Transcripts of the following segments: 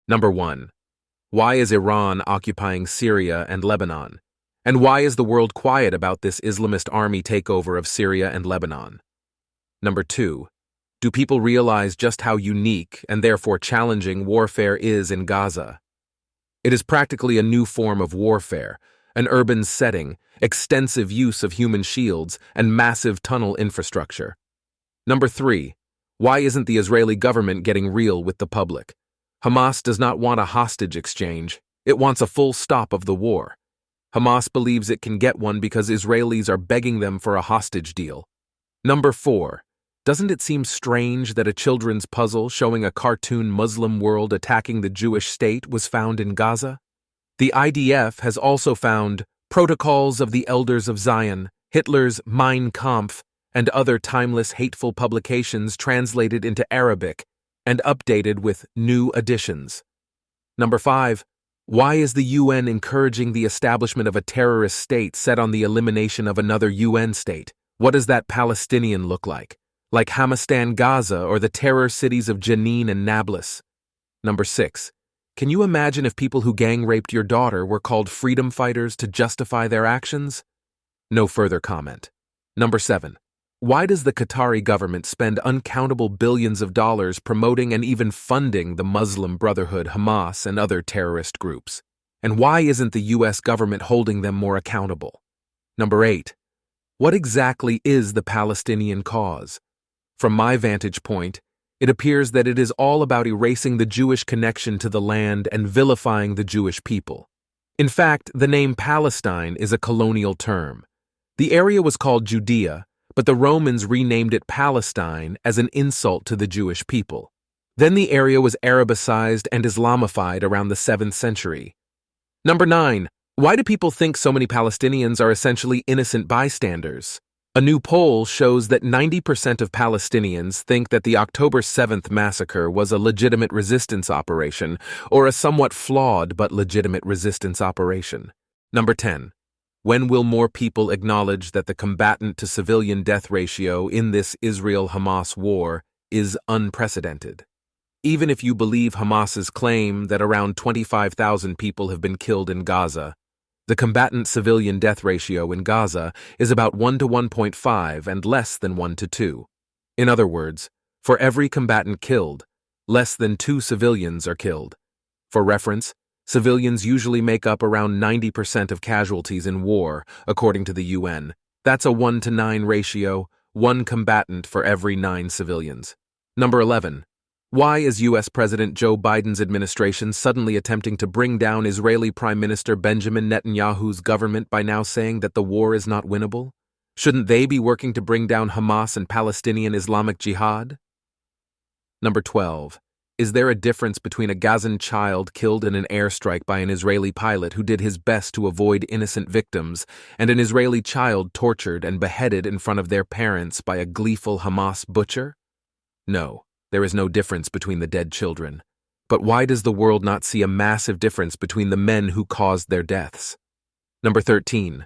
Number 1. Why is Iran occupying Syria and Lebanon? And why is the world quiet about this Islamist army takeover of Syria and Lebanon? Number 2. Do people realize just how unique and therefore challenging warfare is in Gaza? It is practically a new form of warfare, an urban setting, extensive use of human shields, and massive tunnel infrastructure. Number 3. Why isn't the Israeli government getting real with the public? Hamas does not want a hostage exchange. It wants a full stop of the war. Hamas believes it can get one because Israelis are begging them for a hostage deal. Number 4. Doesn't it seem strange that a children's puzzle showing a cartoon Muslim world attacking the Jewish state was found in Gaza? The IDF has also found Protocols of the Elders of Zion, Hitler's Mein Kampf, and other timeless hateful publications translated into Arabic and updated with new additions. Number 5. Why is the UN encouraging the establishment of a terrorist state set on the elimination of another UN state? What does that Palestinian look like? Like Hamastan, Gaza, or the terror cities of Jenin and Nablus? Number 6. Can you imagine if people who gang-raped your daughter were called freedom fighters to justify their actions? No further comment. Number 7. Why does the Qatari government spend uncountable billions of dollars promoting and even funding the Muslim Brotherhood, Hamas, and other terrorist groups? And why isn't the US government holding them more accountable? Number 8. What exactly is the Palestinian cause? From my vantage point, it appears that it is all about erasing the Jewish connection to the land and vilifying the Jewish people. In fact, the name Palestine is a colonial term. The area was called Judea, but the Romans renamed it Palestine as an insult to the Jewish people. Then the area was Arabicized and Islamified around the 7th century. Number 9. Why do people think so many Palestinians are essentially innocent bystanders? A new poll shows that 90% of Palestinians think that the October 7th massacre was a legitimate resistance operation or a somewhat flawed but legitimate resistance operation. Number 10. When will more people acknowledge that the combatant-to-civilian death ratio in this Israel-Hamas war is unprecedented? Even if you believe Hamas's claim that around 25,000 people have been killed in Gaza, the combatant-civilian death ratio in Gaza is about 1 to 1.5 and less than 1 to 2. In other words, for every combatant killed, less than 2 civilians are killed. For reference, civilians usually make up around 90% of casualties in war, according to the UN. That's a 1 to 9 ratio, 1 combatant for every 9 civilians. Number 11. Why is U.S. President Joe Biden's administration suddenly attempting to bring down Israeli Prime Minister Benjamin Netanyahu's government by now saying that the war is not winnable? Shouldn't they be working to bring down Hamas and Palestinian Islamic Jihad? Number 12. Is there a difference between a Gazan child killed in an airstrike by an Israeli pilot who did his best to avoid innocent victims and an Israeli child tortured and beheaded in front of their parents by a gleeful Hamas butcher? No. There is no difference between the dead children. But why does the world not see a massive difference between the men who caused their deaths? Number 13.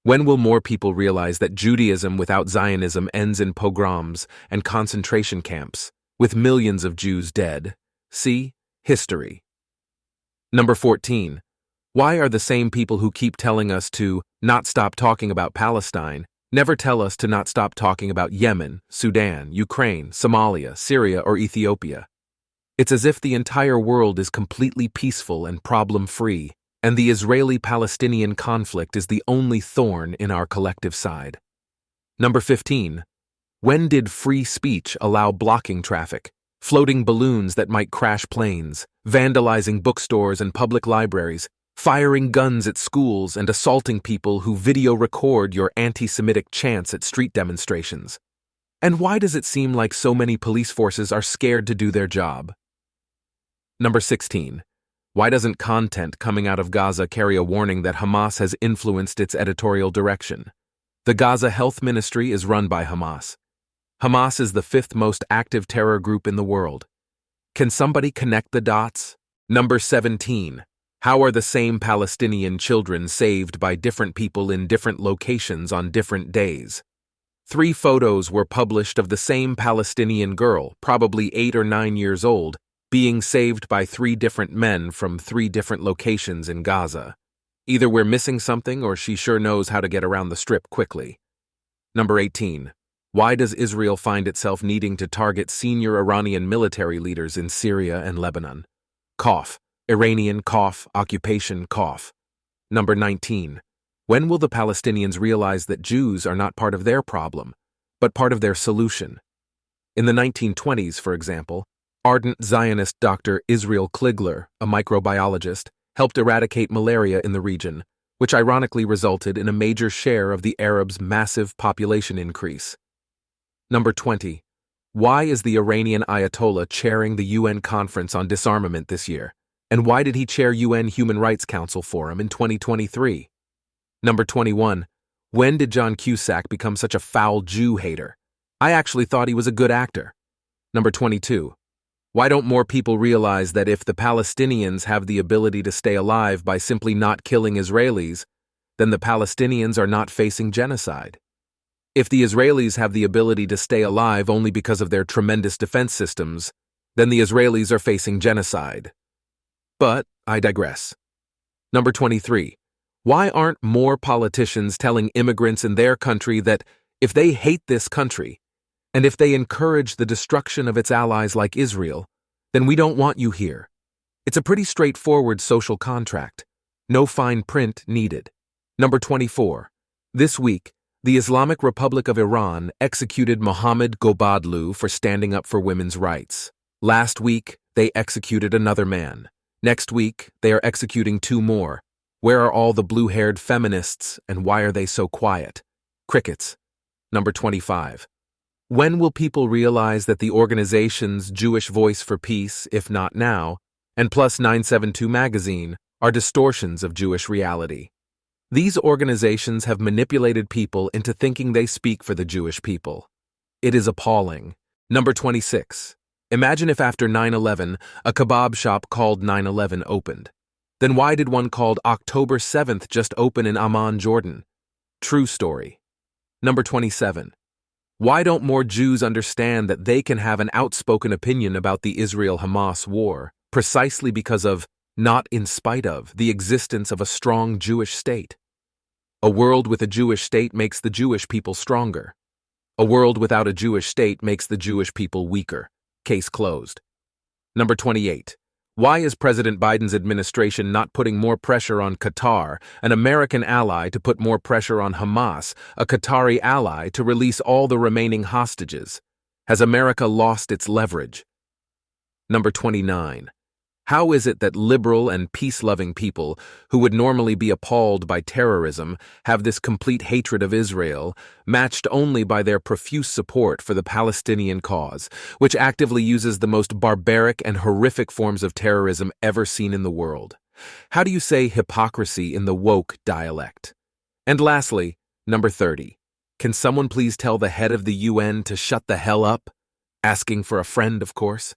When will more people realize that Judaism without Zionism ends in pogroms and concentration camps, with millions of Jews dead? See history. Number 14. Why are the same people who keep telling us to not stop talking about Palestine never tell us to not stop talking about Yemen, Sudan, Ukraine, Somalia, Syria, or Ethiopia? It's as if the entire world is completely peaceful and problem-free, and the Israeli-Palestinian conflict is the only thorn in our collective side. Number 15. When did free speech allow blocking traffic, floating balloons that might crash planes, vandalizing bookstores and public libraries, firing guns at schools and assaulting people who video record your anti-Semitic chants at street demonstrations? And why does it seem like so many police forces are scared to do their job? Number 16. Why doesn't content coming out of Gaza carry a warning that Hamas has influenced its editorial direction? The Gaza Health Ministry is run by Hamas. Hamas is the 5th most active terror group in the world. Can somebody connect the dots? Number 17. How are the same Palestinian children saved by different people in different locations on different days? 3 photos were published of the same Palestinian girl, probably 8 or 9 years old, being saved by 3 different men from 3 different locations in Gaza. Either we're missing something or she sure knows how to get around the strip quickly. Number 18. Why does Israel find itself needing to target senior Iranian military leaders in Syria and Lebanon? Cough. Iranian cough, occupation cough. Number 19. When will the Palestinians realize that Jews are not part of their problem, but part of their solution? In the 1920s, for example, ardent Zionist Dr. Israel Kligler, a microbiologist, helped eradicate malaria in the region, which ironically resulted in a major share of the Arabs' massive population increase. Number 20. Why is the Iranian Ayatollah chairing the UN Conference on Disarmament this year? And why did he chair UN Human Rights Council Forum in 2023? Number 21. When did John Cusack become such a foul Jew hater? I actually thought he was a good actor. Number 22. Why don't more people realize that if the Palestinians have the ability to stay alive by simply not killing Israelis, then the Palestinians are not facing genocide? If the Israelis have the ability to stay alive only because of their tremendous defense systems, then the Israelis are facing genocide. But I digress. Number 23. Why aren't more politicians telling immigrants in their country that if they hate this country, and if they encourage the destruction of its allies like Israel, then we don't want you here? It's a pretty straightforward social contract. No fine print needed. Number 24. This week, the Islamic Republic of Iran executed Mohammed Gobadlu for standing up for women's rights. Last week, they executed another man. Next week, they are executing 2 more. Where are all the blue-haired feminists, and why are they so quiet? Crickets. Number 25. When will people realize that the organizations Jewish Voice for Peace, if not now, and Plus 972 magazine are distortions of Jewish reality? These organizations have manipulated people into thinking they speak for the Jewish people. It is appalling. Number 26. Imagine if after 9/11, a kebab shop called 9/11 opened. Then why did one called October 7th just open in Amman, Jordan? True story. Number 27. Why don't more Jews understand that they can have an outspoken opinion about the Israel-Hamas war, precisely because of, not in spite of, the existence of a strong Jewish state? A world with a Jewish state makes the Jewish people stronger. A world without a Jewish state makes the Jewish people weaker. Case closed. Number 28. Why is President Biden's administration not putting more pressure on Qatar, an American ally, to put more pressure on Hamas, a Qatari ally, to release all the remaining hostages? Has America lost its leverage? Number 29. How is it that liberal and peace-loving people, who would normally be appalled by terrorism, have this complete hatred of Israel, matched only by their profuse support for the Palestinian cause, which actively uses the most barbaric and horrific forms of terrorism ever seen in the world? How do you say hypocrisy in the woke dialect? And lastly, number 30. Can someone please tell the head of the UN to shut the hell up? Asking for a friend, of course.